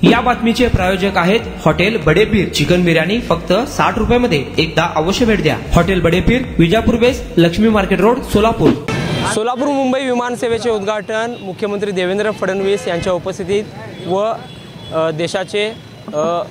या बातमीचे प्रायोजक आहेत हॉटेल बडेपीर। चिकन बिर्याणी फक्त 60 रुपयामध्ये एकदा अवश्य भेट द्या। हॉटेल बडेपीर, विजापूर बेस, लक्ष्मी मार्केट रोड, सोलापूर। सोलापूर मुंबई विमान सेवेचे उद्घाटन मुख्यमंत्री देवेंद्र फडणवीस यांच्या उपस्थितीत व देशाचे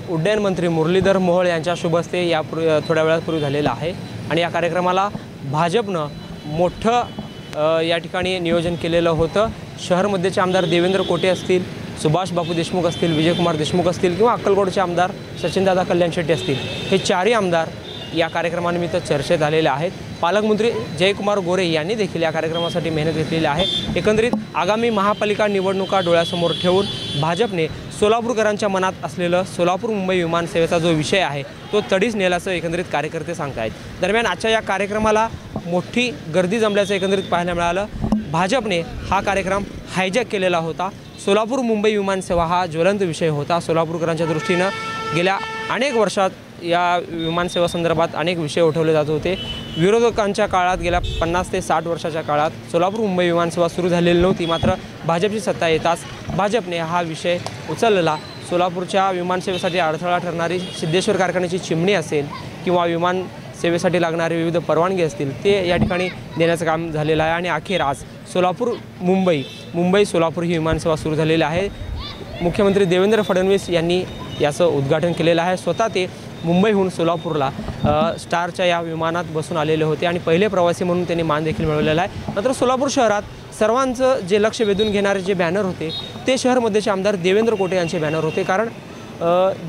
उड्डयन मंत्री मुरलीधर मोहोळ यांच्या शुभ हस्ते या थोड्या वेळापूर्वी झालेला आहे आणि या कार्यक्रमाला भाजपनं मोठं या ठिकाणी नियोजन केलेलं होतं। शहर मध्येचे आमदार देवेंद्र कोटे असतील, सुभाष बापू देशमुख असतील, विजयकुमार देशमुख असतील किंवा अक्कलकोटचे आमदार सचिनदादा कल्याण शेट्टी असतील, हे चारही आमदार या कार्यक्रमानिमित्त चर्चेत आलेले आहेत। पालकमंत्री जयकुमार गोरे यांनी देखील या कार्यक्रमासाठी मेहनत घेतलेली आहे। एकंदरीत आगामी महापालिका निवडणुका डोळ्यासमोर ठेवून भाजपने सोलापूरकरांच्या मनात असलेलं सोलापूर मुंबई विमान सेवेचा जो विषय आहे तो तडीस नेल्याचं एकंदरीत कार्यकर्ते सांगतायत। दरम्यान आजच्या या कार्यक्रमाला मोठी गर्दी जमल्याचं एकंदरीत पाहायला मिळालं। भाजपने हा कार्यक्रम हायजॅक केलेला होता। सोलापूर मुंबई विमान सेवा हा ज्वलंत विषय होता। सोलापूरकरांच्या दृष्टीनं गेल्या अनेक वर्षात या विमानसेवा संदर्भात अनेक विषय उठवले जात होते। विरोधकांच्या काळात गेल्या 50 ते 60 वर्षाच्या काळात सोलापूर मुंबई विमानसेवा सुरू झालेली नव्हती, मात्र भाजपची सत्ता येताच भाजपने हा विषय उचलला। सोलापूरच्या विमानसेवेसाठी अडथळा ठरणारी सिद्धेश्वर कारखान्याची चिमणी असेल किंवा विमान सेवेसाठी लागणारे विविध परवानगी असतील ते या ठिकाणी देण्याचं काम झालेलं आहे आणि अखेर आज सोलापूर मुंबई सोलापूर ही विमानसेवा सुरू झालेली आहे। मुख्यमंत्री देवेंद्र फडणवीस यांनी याचं उद्घाटन केलेलं आहे। स्वतः ते मुंबईहून सोलापूरला स्टारच्या या विमानात बसून आलेले होते आणि पहिले प्रवासी म्हणून त्यांनी मान देखील मिळवलेला आहे। मात्र सोलापूर शहरात सर्वांचं जे लक्ष वेधून घेणारे जे बॅनर होते ते शहरमध्येचे आमदार देवेंद्र कोटे यांचे बॅनर होते, कारण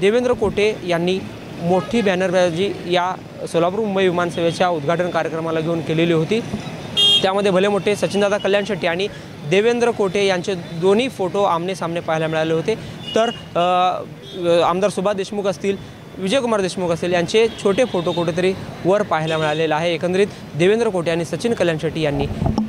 देवेंद्र कोटे यांनी मोठी बॅनरबाजी या सोलापूर मुंबई विमानसेवेच्या उद्घाटन कार्यक्रमाला घेऊन केलेली होती। त्यामध्ये भले मोठे सचिनदादा कल्याण शेट्टी आणि देवेंद्र कोटे यांचे दोन्ही फोटो आमने सामने पाहायला मिळाले होते, तर आमदार सुभाष देशमुख असतील, विजयकुमार देशमुख असतील यांचे छोटे फोटो कुठेतरी वर पाहायला मिळालेला आहे। एकंदरीत देवेंद्र कोटे आणि सचिन कल्याण शेट्टी यांनी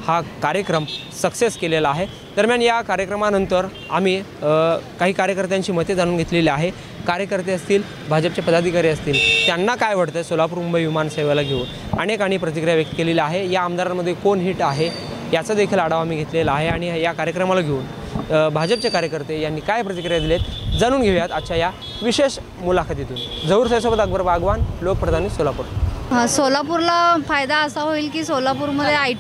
हा कार्यक्रम सक्सेस केलेला आहे। दरम्यान या कार्यक्रमानंतर आम्ही काही कार्यकर्त्यांची मते जाणून घेतलेली आहे। कार्यकर्ते असतील, भाजपचे पदाधिकारी असतील, त्यांना काय वाटतं सोलापूर मुंबई विमानसेवेला घेऊन अनेकांनी प्रतिक्रिया व्यक्त केलेली आहे। या आमदारांमध्ये कोण हिट आहे याचा देखील आढावा मी घेतलेला आहे आणि या कार्यक्रमाला घेऊन भाजपचे कार्यकर्ते यांनी काय प्रतिक्रिया दिलेत जाणून घेऊयात आजच्या या विशेष मुलाखतीतून। झहूर साहेबसोबत अकबर बागवान, लोकप्रधानी, सोलापूर। सोलापूरला फायदा असा होईल की सोलापूरमध्ये आय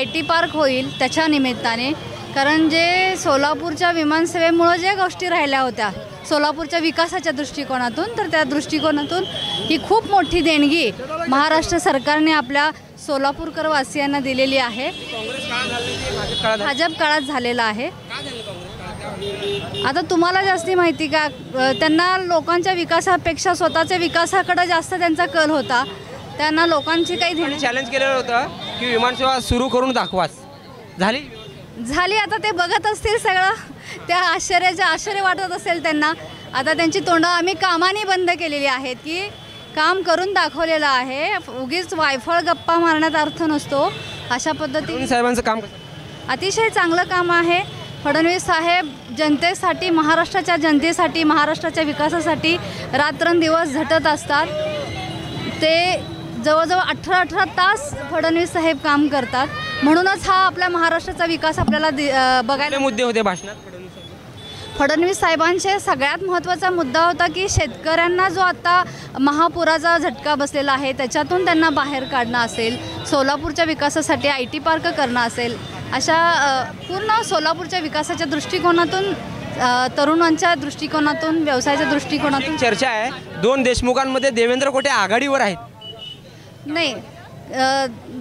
टी पार्क होईल त्याच्या निमित्ताने, कारण जे सोलापूरच्या विमानसेवेमुळे ज्या गोष्टी राहिल्या होत्या सोलापूरच्या विकासाच्या दृष्टिकोनातून, तर त्या दृष्टिकोनातून ही खूप मोठी देणगी महाराष्ट्र सरकारने आपल्या सोलापूरकर वासियांना दिलेली आहे। भाजप काळात झालेला आहे। आता तुम्हाला जास्ती माहिती का, त्यांना लोकांच्या विकासापेक्षा स्वतःच्या विकासाकडे जास्त त्यांचा कल होता। त्यांना लोकांची काही देणं चॅलेंज केलेलं होतं की विमानसेवा सुरू करून दाखवाच, झाली आता ते बघत असतील सगळं, त्या आश्चर्य वाटत असेल त्यांना। आता त्यांची तोंडं आम्ही कामाने बंद केलेली आहेत की काम करून दाखवलेलं आहे, उगीच वायफळ गप्पा मारण्यात अर्थ नसतो। अशा पद्धतीने साहेबांचं काम अतिशय चांगलं काम आहे। फडणवीस साहेब जनतेसाठी, महाराष्ट्राच्या जनतेसाठी, महाराष्ट्राच्या विकासासाठी रात्रंदिवस झटत असतात। ते जवळजवळ 18 तास फडणवीस साहेब काम करतात, म्हणूनच हा आपल्या महाराष्ट्राचा विकास आपल्याला बघायला मुद्दे होते भाषणात। फडणवीस साहेबांचे सगळ्यात महत्त्वाचा मुद्दा होता की शेतकऱ्यांना जो आता महापुराचा झटका बसलेला आहे त्याच्यातून त्यांना बाहेर काढणं असेल, सोलापूरच्या विकासासाठी IT पार्क करणं असेल, अशा पूर्ण सोलापूरच्या विकासाच्या दृष्टिकोनातून, तरुणांच्या दृष्टिकोनातून, व्यवसायाच्या दृष्टिकोनातून चर्चा आहे। दोन देशमुखांमध्ये देवेंद्र कोटे आघाडीवर आहेत। नाही,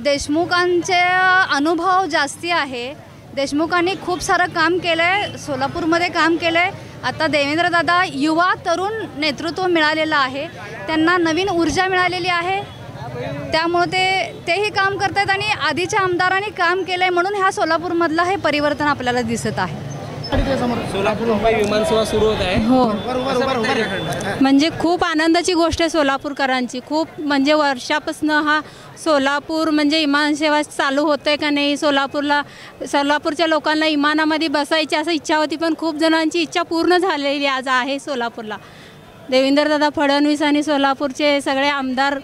देशमुखांचे अनुभव जास्ती आहे। देशमुखांनी खूप सारं काम केलं आहे, सोलापूरमध्ये काम केलं आहे। आता देवेंद्रदादा युवा तरुण नेतृत्व मिळालेलं आहे, त्यांना नवीन ऊर्जा मिळालेली आहे, त्यामुळे तेही काम करत आहेत आणि आधीच्या आमदारांनी काम केलं आहे, म्हणून ह्या सोलापूरमधलं हे परिवर्तन आपल्याला दिसत आहे। सोलापूर मुंबई विमानसेवा सुरू होत आहे। हो, म्हणजे खूप आनंदाची गोष्ट आहे सोलापूरकरांची। खूप म्हणजे वर्षापासून हा सोलापूर म्हणजे विमानसेवा चालू होते का नाही, सोलापूरच्या लोकांना विमानामध्ये बसायची असं इच्छा होती, पण खूप जणांची इच्छा पूर्ण झालेली आज आहे सोलापूरला। देवेंद्रदादा फडणवीस आणि सोलापूरचे सगळे आमदार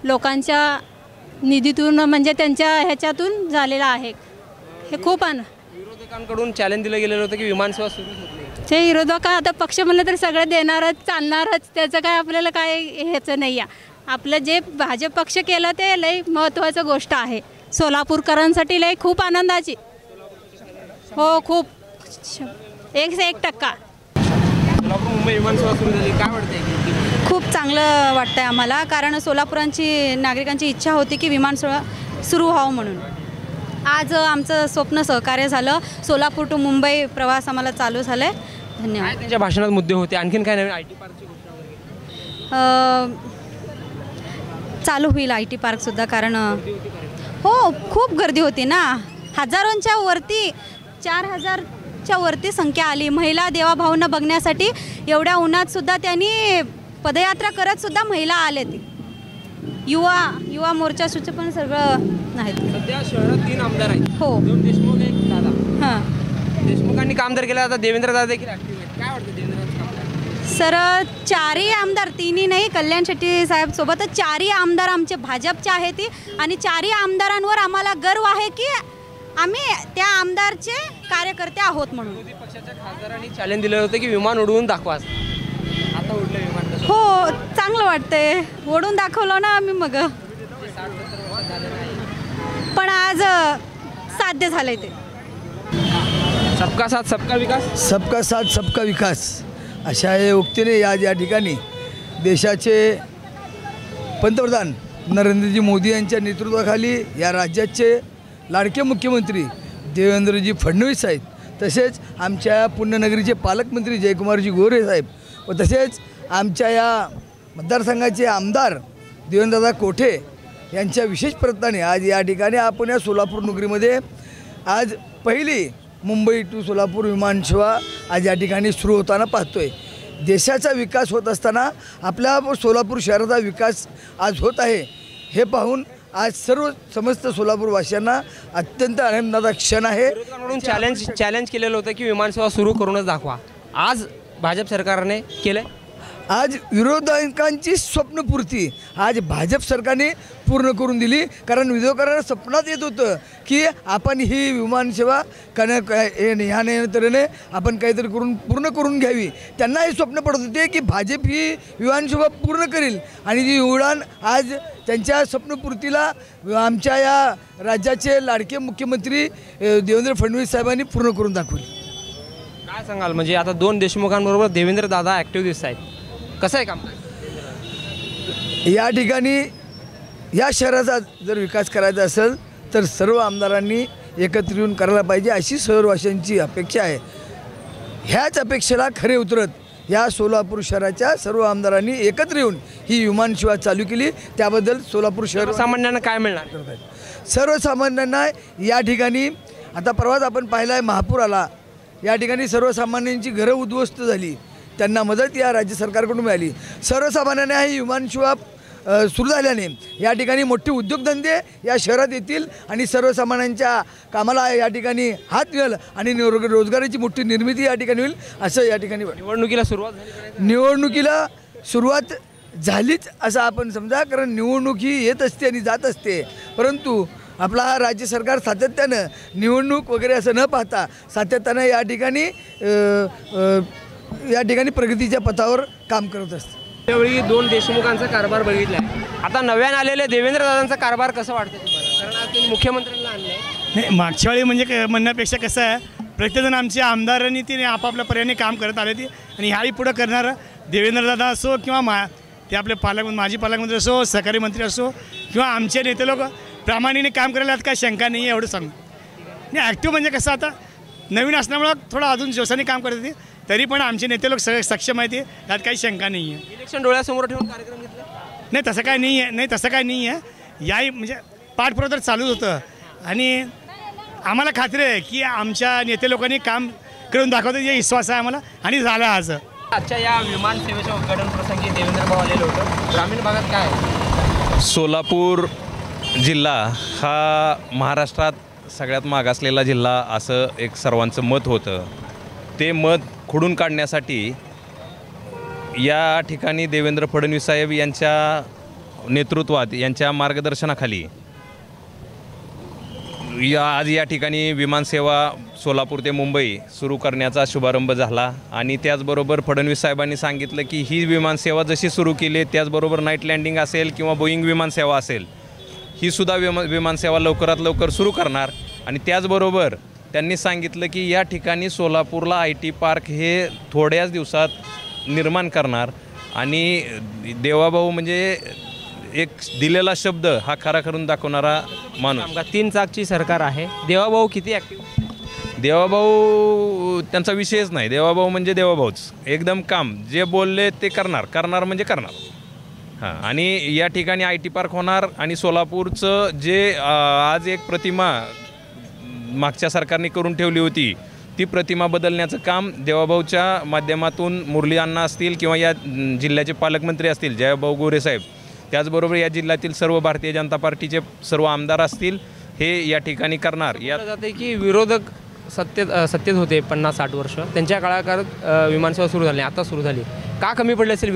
लोकांच्या निधीतून म्हणजे त्यांच्या ह्याच्यातून झालेला आहे। हे खूप विरोधकांकडून चॅलेंज दिलं गेलेलं होतं की विमानसेवा सुरू होत नाही. ते विरोधक आता पक्ष म्हणलं तर सगळे देणारच चालणारच, त्याचं काय आपल्याला काय ह्याचं नाही आहे. आपलं जे भाजप पक्ष केलं ते लई महत्त्वाचं गोष्ट आहे. सोलापूरकरांसाठी लई खूप आनंदाची. हो खूप 1% सोलापूर मुंबई विमानसेवा सुरू झाली, काय वाटतंय? खूप चांगलं वाटतं आहे आम्हाला, कारण सोलापुरांची नागरिकांची इच्छा होती की विमानसेवा सुरू व्हावं म्हणून. आज आमचं स्वप्न सहकार्य झालं. सोलापूर टू मुंबई प्रवास आम्हाला चालू झाला आहे. धन्यवाद. काय त्यांच्या भाषणात मुद्दे होते? आणखीन काय नवीन IT पार्कची घोषणा वगैरे? चालू होईल IT पार्कसुद्धा, कारण हो खूप गर्दी होती ना. हजारोंच्या वरती 4000च्या वरती संख्या आली. महिला देवाभावना बघण्यासाठी एवढ्या उन्हातसुद्धा त्यांनी पदयात्रा करतसुद्धा महिला आले. ती युवा मोर्चा सुच पण सगळं आहेत. सध्या शहरात 3 आमदार आहेत. हो. 2 देशमुख, 1 दादा. हां देशमुखांनी काम तर केलं, आता देवेंद्र दादा देखील ॲक्टिव्ह आहेत. काय वाटतं देवेंद्रचं काम? सर 4ही आमदार, 3ही नाही, कल्याण शेट्टी साहेब सोबतच 4ही आमदार आमचे भाजपचे आहेत. आणि 4ही आमदारांवर आम्हाला गर्व आहे की आम्ही त्या आमदारचे कार्यकर्ते आहोत म्हणून. विरोधी पक्षाच्या खासदारांनी चॅलेंज दिलं होतं की विमान उडवून दाखवा. आता उडलं विमान कसं? हो चांगलं वाटतंय, ओढून दाखवलं ना आम्ही. मग पण आज साध्य झालंय ते. सबका साथ सबका विकास. सबका साथ सबका विकास अशा या उक्तीने या ठिकाणी देशाचे पंतप्रधान नरेंद्रजी मोदी यांच्या नेतृत्वाखाली या राज्याचे लाडके मुख्यमंत्री देवेंद्रजी फडणवीस आहेत, तसेच आमच्या पुण्यनगरीचे पालकमंत्री जयकुमारजी गोरे साहेब व तसेच आमच्या या मतदारसंघाचे आमदार देवेंद्रदादा कोठे यांच्या विशेष प्रयत्नाने आज या ठिकाणी आपण या सोलापूर नगरीमध्ये आज पहिली मुंबई टू सोलापूर विमानसेवा आज या ठिकाणी सुरू होताना पाहतोय. देशाचा विकास होत असताना आपल्या सोलापूर शहराचा विकास आज होत आहे हे पाहून आज समस्त सोलापूरवासियांना अत्यंत आनंदाचा क्षण आहे. विरोधकांकडून चॅलेंज केलेलं होतं की विमानसेवा सुरू करूनच दाखवा. आज भाजप सरकारने केलं. आज विरोधकांची स्वप्नपूर्ती आज भाजप सरकारने पूर्ण करून दिली. कारण विरोधकांना स्वप्नात येत होतं की आपण ही विमानसेवा ह्या तऱ्हेने आपण काहीतरी पूर्ण करून घ्यावी. त्यांना हे स्वप्न पडत होते की भाजप ही विमानसेवा पूर्ण करेल आणि जी उडान आज त्यांच्या स्वप्नपूर्तीला आमच्या या राज्याचे लाडके मुख्यमंत्री देवेंद्र फडणवीस साहेबांनी पूर्ण करून दाखवली. काय सांगाल? म्हणजे आता 2 देशमुखांबरोबर देवेंद्र दादा ॲक्टिव्ह दिसत आहेत, कसं आहे काम? या ठिकाणी या शहराचा जर विकास करायचा असेल तर सर्व आमदारांनी एकत्र येऊन करायला पाहिजे अशी शहरवासियांची अपेक्षा आहे. ह्याच अपेक्षेला खरे उतरत या सोलापूर शहराच्या सर्व आमदारांनी एकत्र येऊन ही विमानसेवा चालू केली. त्याबद्दल सोलापूर शहर सामान्यांना काय मिळणार? सर्वसामान्यांना या ठिकाणी आता परवाच आपण पाहिलं आहे महापूर आला, या ठिकाणी सर्वसामान्यांची घरं उद्ध्वस्त झाली, त्यांना मदत या राज्य सरकारकडून मिळाली. सर्वसामान्यांना ही विमानसेवा सुरू झाल्याने या ठिकाणी मोठे उद्योगधंदे या शहरात येतील आणि सर्वसामान्यांच्या कामाला या ठिकाणी हात मिळेल आणि रोजगाराची मोठी निर्मिती या ठिकाणी होईल असं या ठिकाणी. निवडणुकीला सुरुवात झालीच असं आपण समजा, कारण निवडणूक ही येत असते आणि जात असते, परंतु आपला हा राज्य सरकार सातत्यानं निवडणूक वगैरे असं न पाहता सातत्यानं या ठिकाणी प्रगतीच्या पथावर काम करत असतं. त्यावेळी 2 देशमुखांचा कारभार बघितला आहे. आता नव्यानं आलेले देवेंद्र दादांचा कारभार कसं वाटतं तुम्हाला? कारण आज त्यांनी मुख्यमंत्र्यांना आणले. नाही, मागच्या वेळी म्हणजे म्हणण्यापेक्षा कसं आहे, प्रत्येकजण आमच्या आमदारांनी ते आपापल्या पर्यायाने काम करत आले ते, आणि ह्याही पुढं करणारं देवेंद्रदादा असो किंवा ते आपले माजी पालकमंत्री असो, सहकारी मंत्री असो किंवा आमचे नेते लोक प्रामाणिकने काम करायला यात काय शंका नाही आहे एवढं सांगू. नाही, ॲक्टिव्ह म्हणजे कसं आता नवीन असल्यामुळं थोडं अजून जोशाने काम करत होते, तरी पण आमचे नेते लोक सगळे सक्षम आहेत, यात काही शंका नाही आहे. इलेक्शन डोळ्यासमोर ठेवून कार्यक्रम घेतला? नाही, तसं काय नाही आहे. नाही, तसं काय नाही आहे. याही म्हणजे पाठपुरावा तर चालूच होतं आणि आम्हाला खात्री आहे की आमच्या नेते लोकांनी काम करून दाखवतं, हे विश्वास आहे आम्हाला आणि झालं. आज आजच्या या विमान सेवेच्या उद्घाटन प्रसंगी देवेंद्र भाऊ आलेलं होतं. ग्रामीण भागात काय? सोलापूर जिल्हा हा महाराष्ट्रात सगळ्यात मागासलेला जिल्हा असं एक सर्वांचं मत होतं. ते मत खोडून काढण्यासाठी या ठिकाणी देवेंद्र फडणवीस साहेब यांच्या नेतृत्वात, यांच्या मार्गदर्शनाखाली आज या ठिकाणी विमानसेवा सोलापूर ते मुंबई सुरू करण्याचा शुभारंभ झाला आणि त्याचबरोबर फडणवीस साहेबांनी सांगितलं की ही विमानसेवा जशी सुरू केली त्याचबरोबर नाईट लँडिंग असेल किंवा बोईंग विमानसेवा असेल ही सुद्धा विमानसेवा लवकरात लवकर सुरू करणार. आणि त्याचबरोबर त्यांनी सांगितलं की या ठिकाणी सोलापूरला IT पार्क हे थोड्याच दिवसात निर्माण करणार. आणि देवाभाऊ म्हणजे एक दिलेला शब्द हा खरा करून दाखवणारा माणूस. 3 चाकची सरकार आहे. देवाभाऊ किती ॲक्टिव्ह? देवाभाऊ त्यांचा विषयच नाही. देवाभाऊ म्हणजे देवाभाऊच. एकदम काम जे बोलले ते करणार म्हणजे करणार. हां, आणि या ठिकाणी IT पार्क होणार. आणि सोलापूरचं जे आज एक प्रतिमा मागच्या सरकारने करून ठेवली होती ती प्रतिमा बदलण्याचं काम देवाभाऊच्या माध्यमातून मुरली अण्णा असतील किंवा या जिल्ह्याचे पालकमंत्री असतील जयभाऊ गोरे साहेब, त्याचबरोबर या जिल्ह्यातील सर्व भारतीय जनता पार्टीचे सर्व आमदार असतील हे या ठिकाणी करणार. यात जाते की विरोधक सत्तेत होते 50-60 वर्ष, त्यांच्या काळात विमानसेवा सुरू झाली, आता सुरू झाली. का कमी पडले असेल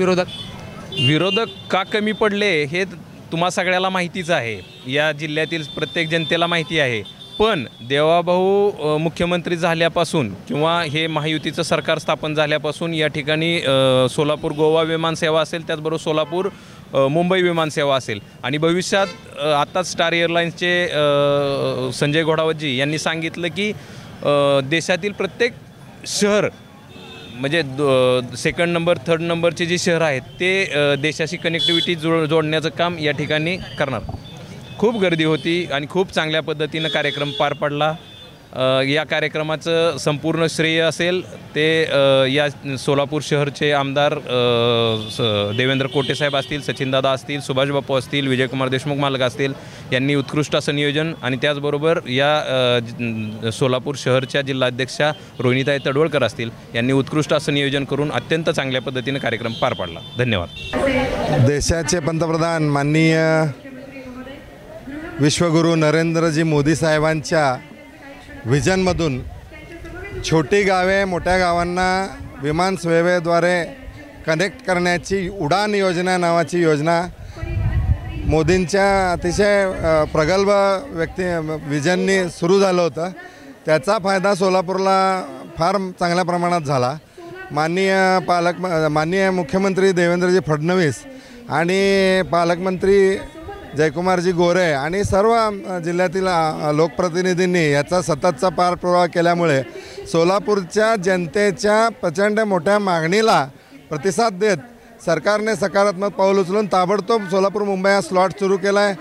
विरोधक का कमी पडले हे तुम्हा सगळ्याला माहितीच आहे. या जिल्ह्यातील प्रत्येक जनतेला माहिती आहे. पण देवाभाऊ मुख्यमंत्री झाल्यापासून किंवा हे महायुतीचं सरकार स्थापन झाल्यापासून या ठिकाणी सोलापूर गोवा विमानसेवा असेल, त्याचबरोबर सोलापूर मुंबई विमानसेवा असेल. आणि भविष्यात आत्ताच स्टार एअरलाईन्सचे संजय घोडावतजी यांनी सांगितलं की देशातील प्रत्येक शहर म्हणजे 2nd नंबर 3rd नंबरचे जे शहर आहेत ते देशाशी कनेक्टिव्हिटी जोडण्याचं काम या ठिकाणी करणार. खूप गर्दी होती आणि खूप चांगल्या पद्धतीनं कार्यक्रम पार पडला. या कार्यक्रमाचं संपूर्ण श्रेय असेल ते या सोलापूर शहरचे आमदार देवेंद्र कोटेसाहेब असतील, सचिनदादा असतील, सुभाष बापू असतील, विजयकुमार देशमुख मालक असतील, यांनी उत्कृष्ट असं नियोजन. आणि त्याचबरोबर या सोलापूर शहरच्या जिल्हाध्यक्षा रोहिणीताई तडवळकर असतील, यांनी उत्कृष्ट असं नियोजन करून अत्यंत चांगल्या पद्धतीनं कार्यक्रम पार पाडला. धन्यवाद. देशाचे पंतप्रधान माननीय विश्वगुरू नरेंद्रजी मोदी साहेबांच्या व्हिजनमधून छोटी गावे मोठ्या गावांना विमान सेवेद्वारे कनेक्ट करण्याची उडान योजना नावाची योजना मोदींच्या अतिशय प्रगल्भ व्हिजननी सुरू झालं होतं. त्याचा फायदा सोलापूरला फार चांगल्या प्रमाणात झाला. माननीय मुख्यमंत्री देवेंद्रजी फडणवीस आणि पालकमंत्री जयकुमारजी गोरे आणि सर्व जिल्ह्यातील लोकप्रतिनिधींनी याचा सततचा पाठपुरावा केल्यामुळे सोलापूरच्या जनतेच्या प्रचंड मोठ्या मागणीला प्रतिसाद देत सरकारने सकारात्मक पाऊल उचलून ताबडतोब सोलापूर मुंबई हा स्लॉट सुरू केला आहे.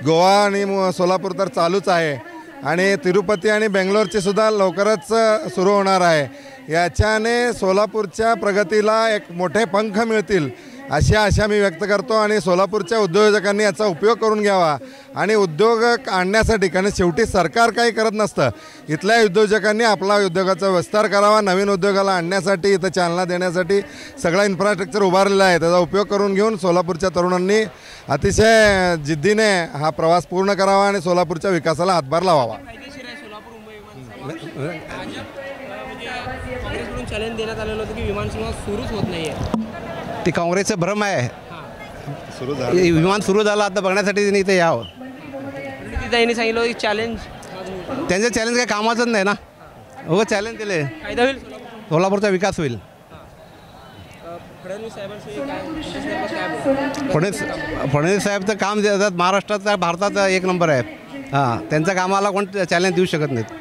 गोवा आणि सोलापूर तर चालूच आहे आणि तिरुपती आणि बेंगलोरचे सुद्धा लवकरच सुरू होणार आहे. याच्याने सोलापूरच्या प्रगतीला एक मोठे पंख मिळतील अशी आशा मी व्यक्त करतो. आणि सोलापूरच्या उद्योजकांनी याचा उपयोग करून घ्यावा आणि उद्योग आणण्यासाठी, कारण शेवटी सरकार काही करत नसतं, इथल्या उद्योजकांनी आपला उद्योगाचा विस्तार करावा. नवीन उद्योगाला आणण्यासाठी, इथं चालना देण्यासाठी सगळा इन्फ्रास्ट्रक्चर उभारलेला आहे. त्याचा उपयोग करून घेऊन सोलापूरच्या तरुणांनी अतिशय जिद्दीने हा प्रवास पूर्ण करावा आणि सोलापूरच्या विकासाला हातभार लावावा. चॅलेंज देण्यात आलेलं होतं की विमानसेवा सुरूच होत नाही आहे. ती काँग्रेसचं भ्रम आहे. विमान सुरू झालं आता बघण्यासाठी त्यांनी इथे यावं. त्यांनी सांगितलं की चॅलेंज, त्यांचं चॅलेंज काही कामाचंच नाही ना. हो, चॅलेंज दिले, फायदा होईल, सोलापूरचा विकास होईल. फडणवीस साहेबचं काम जे असतात महाराष्ट्राचा भारताचा 1 नंबर आहे. हां, त्यांच्या कामाला कोण चॅलेंज देऊ शकत नाहीत.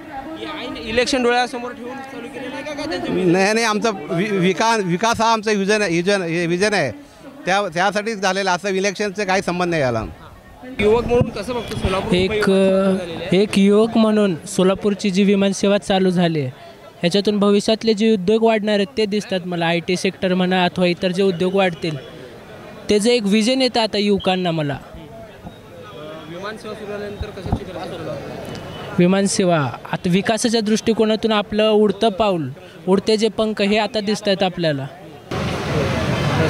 इलेक्शन डोळ्यासमोर ठेवून चालू केलेलं आहे का त्यांचं? नाही, आमचा विकास हा आमचा विजन आहे. त्यासाठी झालेला, असं इलेक्शनचा काही संबंध नाही आला. युवक म्हणून कसं बघतो सोलापूर? एक युवक म्हणून सोलापूरची जी विमानसेवा चालू झाली आहे ह्याच्यातून भविष्यातले जे उद्योग वाढणार आहेत ते दिसतात मला. IT सेक्टर म्हणा अथवा इतर जे उद्योग वाढतील त्याचं एक विजन येतं आता युवकांना. मला विमानसेवा सुरू झाल्यानंतर कसं विमानसेवा आता विकासाच्या दृष्टिकोनातून आपलं उडतं पाऊल, उडते जे पंख हे आता दिसत आहेत आपल्याला.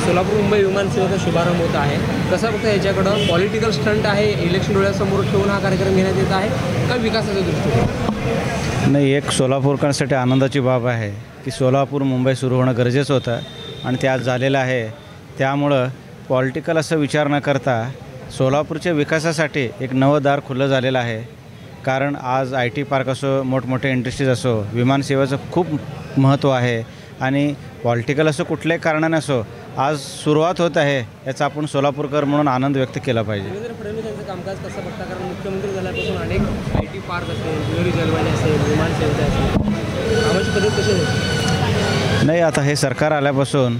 सोलापूर मुंबई विमानसेवेचा शुभारंभ होत आहे. कसं बघतं याच्याकडं पॉलिटिकल स्टंट आहे, इलेक्शन डोळ्यासमोर ठेवून हा कार्यक्रम घेण्यात येत आहे का विकासाच्या दृष्टीकोन? नाही, एक सोलापूरकरांसाठी आनंदाची बाब आहे की सोलापूर मुंबई सुरू होणं गरजेचं होतं आणि ते आज झालेलं आहे. त्यामुळं पॉलिटिकल असं विचार न करता सोलापूरच्या विकासासाठी एक नवं दार खुलं झालेलं आहे. कारण आज IT पार्क असो, मोठमोठे इंडस्ट्रीज असो, विमानसेवेचं खूप महत्त्व आहे आणि पॉलिटिकल असो कुठल्याही कारणाने असो आज सुरुवात होत आहे, याचा आपण सोलापूरकर म्हणून आनंद व्यक्त केला पाहिजे. देवेंद्र फडणवीस यांचं कामकाज कसं बघता? कारण मुख्यमंत्री झाल्यापासून अनेक IT पार्क असेल, ज्वेलरी जलवाणी असेल, विमानसेवेचा असेल, कामाची पद्धत कशी आहे? नाही, आता हे सरकार आल्यापासून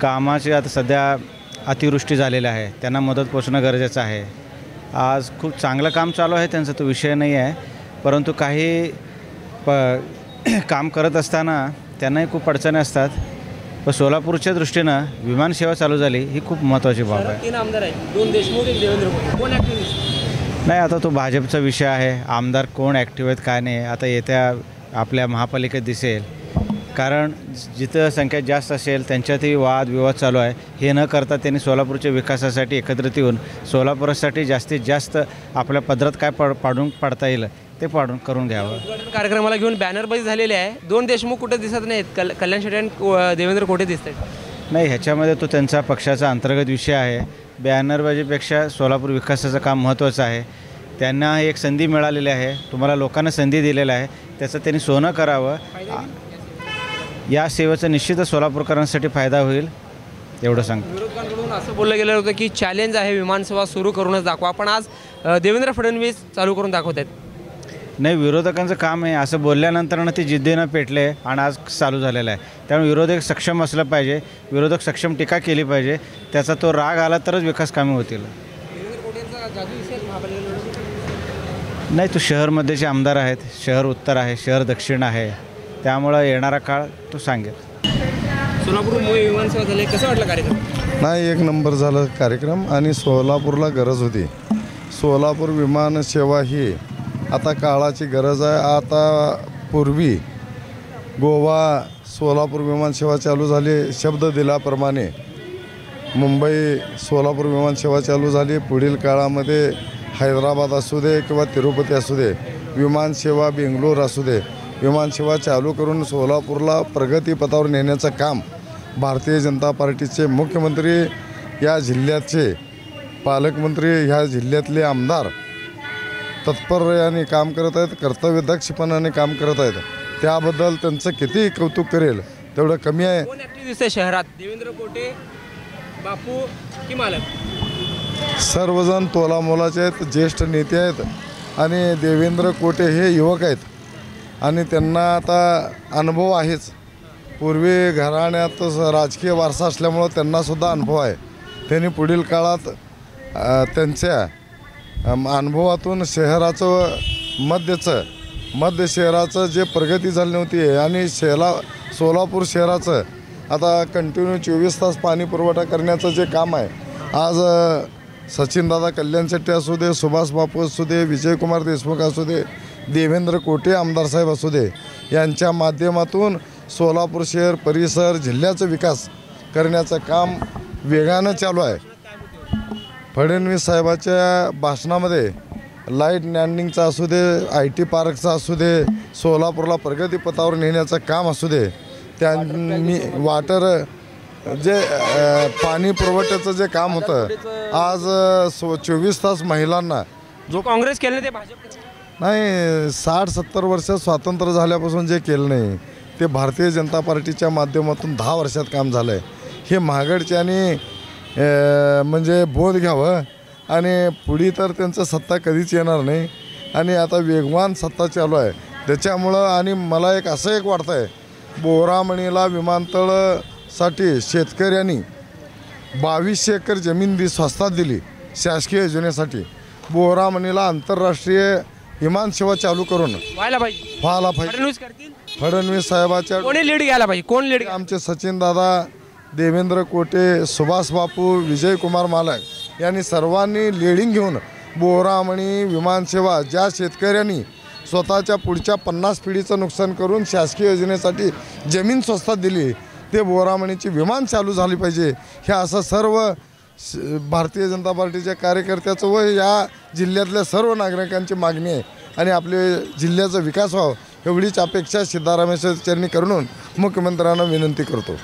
कामाची आता सध्या अतिवृष्टी झालेली आहे, त्यांना मदत पोचणं गरजेचं आहे. आज खूप चांगलं काम चालू आहे त्यांचा, तो विषय नाही आहे, परंतु काही काम करत असताना त्यांनाही खूप अडचणी असतात. पण सोलापूरच्या दृष्टीनं विमानसेवा चालू झाली ही खूप महत्त्वाची बाब आहे. 3 आमदार आहेत, 2 देशमुख, 1 देवेंद्र कोटे. कोण ॲक्टिव्हिस्ट? नाही, आता तो भाजपचा विषय आहे. आमदार कोण ॲक्टिव्ह आहेत काय नाही आता येत्या आपल्या महापालिकेत दिसेल. कारण जिथं संख्या जास्त असेल त्यांच्यातही वादविवाद चालू आहे. हे न करता त्यांनी सोलापूरच्या विकासासाठी एकत्रित येऊन सोलापुरासाठी जास्तीत जास्त आपल्या पदरात काय पाडून पाडता येईल ते करून घ्यावं. कार्यक्रमाला घेऊन बॅनरबाजी झालेली आहे. 2 देशमुख कुठे दिसत नाहीत, कल्याण शेट्टी आणि देवेंद्र कोटे दिसत आहेत. नाही, ह्याच्यामध्ये तो त्यांचा पक्षाचा अंतर्गत विषय आहे. बॅनरबाजीपेक्षा सोलापूर विकासाचं काम महत्त्वाचं आहे. त्यांना एक संधी मिळालेली आहे, तुम्हाला लोकांना संधी दिलेलं आहे, त्याचं त्यांनी सोनं करावं. या सेवेचा निश्चितच सोलापूरकरांसाठी फायदा होईल एवढं सांगतो. विरोधकांकडून असं बोललं गेलं होतं की चॅलेंज आहे विमानसेवा सुरू करूनच दाखवा, पण आज देवेंद्र फडणवीस चालू करून दाखवत आहेत. नाही, विरोधकांचं काम आहे असं बोलल्यानंतर ते जिद्दीनं पेटले आणि आज चालू झालेलं आहे. त्यामुळे विरोधक सक्षम असलं पाहिजे, विरोधक सक्षम टीका केली पाहिजे, त्याचा तो राग आला तरच विकास कामे होतील. नाही, तो शहरमध्येचे आमदार आहेत, शहर उत्तर आहे, शहर दक्षिण आहे, त्यामुळं येणारा काळ तो सांगेल. सोलापूर विमानसेवा झाले, कसं वाटलं कार्यक्रम? नाही, एक नंबर झालं कार्यक्रम आणि सोलापूरला गरज होती. सोलापूर विमानसेवा ही आता काळाची गरज आहे. आता पूर्वी गोवा सोलापूर विमानसेवा चालू झाली, शब्द दिल्याप्रमाणे मुंबई सोलापूर विमानसेवा चालू झाली. पुढील काळामध्ये हैदराबाद असू दे किंवा तिरुपती असू दे, विमानसेवा बेंगलोर असू दे, विमानसेवा चालू करून सोलापूरला प्रगतीपथावर नेण्याचं काम भारतीय जनता पार्टीचे मुख्यमंत्री, या जिल्ह्याचे पालकमंत्री, ह्या जिल्ह्यातले आमदार तत्परतेने काम करत आहेत, कर्तव्यदक्षपणाने काम करत आहेत. त्याबद्दल त्यांचं किती कौतुक करेल तेवढं कमी आहे. कोण ॲक्टिव्ह दिसते शहरात? देवेंद्र कोटे, बापू की मालक? सर्वजण तोलामोलाचे आहेत, ज्येष्ठ नेते आहेत आणि देवेंद्र कोटे हे युवक आहेत आणि त्यांना आता अनुभव आहेच. पूर्वी घराण्यात राजकीय वारसा असल्यामुळं त्यांनासुद्धा अनुभव आहे. त्यांनी पुढील काळात त्यांच्या अनुभवातून शहराचं मध्य शहराचं जे प्रगती झाली नव्हती आणि सोलापूर शहराचं आता कंटिन्यू 24 तास पाणी पुरवठा करण्याचं जे काम आहे, आज सचिनदादा कल्याण शेट्टी असू दे, सुभाष बापू असू दे, विजयकुमार देशमुख असू दे, देवेंद्र कोटे आमदारसाहेब असू दे, यांच्या माध्यमातून सोलापूर शहर परिसर जिल्ह्याचा विकास करण्याचं काम वेगानं चालू आहे. फडणवीस साहेबाच्या भाषणामध्ये लाईट लँडिंगचा असू दे, IT पार्कचा असू दे, सोलापूरला प्रगतीपथावर नेण्याचं काम असू दे, त्यांनी वाटर जे पाणी पुरवठ्याचं जे काम होतं, आज 24 तास महिलांना जो काँग्रेस केलं ते भाजप नाही, 60-70 वर्ष स्वातंत्र्य झाल्यापासून जे केलं नाही ते भारतीय जनता पार्टीच्या माध्यमातून 10 वर्षात काम झालं आहे. हे महागडच्याने म्हणजे बोध घ्यावं आणि पुढे तर त्यांचं सत्ता कधीच येणार नाही आणि आता वेगवान सत्ता चालू आहे त्याच्यामुळं. आणि मला असं वाटतं आहे, बोरामणीला विमानतळासाठी शेतकऱ्यांनी 2200 एकर जमीन स्वस्तात दिली शासकीय योजनेसाठी. बोरामणीला आंतरराष्ट्रीय विमानसेवा चालू करून व्हायला पाहिजे. फडणवीस साहेबाच्या कोणी लीड घ्यायला पाहिजे? कोण लीड? आमचे सचिनदादा, देवेंद्र कोटे, सुभाष बापू, विजयकुमार मालक यांनी सर्वांनी लीडिंग घेऊन बोरामणी विमानसेवा, ज्या शेतकऱ्यांनी स्वतःच्या पुढच्या 50 पिढीचं नुकसान करून शासकीय योजनेसाठी जमीन स्वस्तात दिली, ते बोरामणीची विमान चालू झाली पाहिजे. हे असं सर्व भारतीय जनता पार्टीच्या कार्यकर्त्याचं व या जिल्ह्यातल्या सर्व नागरिकांची मागणी आहे आणि आपल्या जिल्ह्याचा विकास व्हावा एवढीच अपेक्षा सिद्धरामेश्वरांनी करून मुख्यमंत्र्यांना विनंती करतो.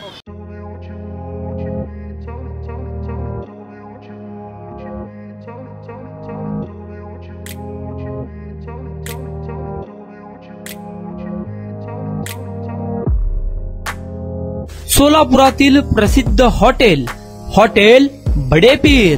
सोलापुरातील प्रसिद्ध हॉटेल हॉटेल बडेपीर।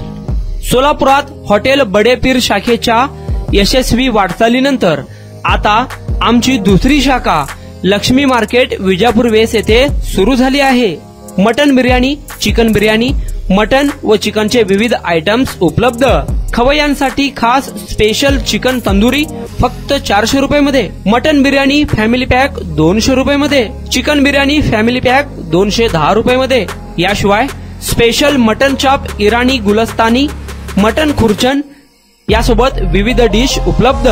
सोलापुरात हॉटेल बडेपीर शाखेच्या यशस्वी वाटचालीनंतर आता आमची दुसरी शाखा लक्ष्मी मार्केट विजापूर वेस येथे सुरू झाली आहे। Mutton biryani, chicken biryani, mutton व चिकनचे विविध आयटम्स उपलब्ध। खवय्यांसाठी खास स्पेशल चिकन तंदुरी फक्त 400 रुपये मध्ये, मटन बिर्याणी फॅमिली पॅक 200 रुपये मध्ये, चिकन बिर्याणी फॅमिली पॅक 210 रुपये मध्ये। याशिवाय स्पेशल मटन चाप, इराणी गुलस्तानी, मटन खुर्चन यासोबत विविध डिश उपलब्ध।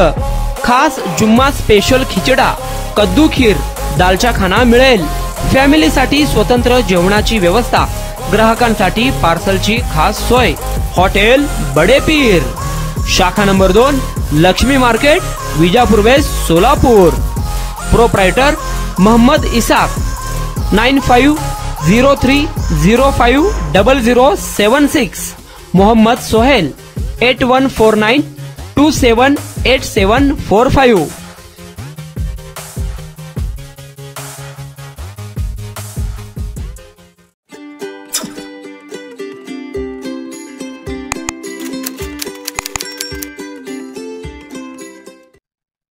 खास जुम्मा स्पेशल खिचडा, कद्दू खीर, दालचा खाना मिळेल। फॅमिलीसाठी स्वतंत्र जेवणाची व्यवस्था, ग्राहकांसाठी पार्सलची खास सोय। हॉटेल बडेपीर, शाखा number 2, Lakshmi market, Vijapur west, Solapur. Proprietor Mohammad Isaq, 9503050076। Mohammad Sohail, 8149278745।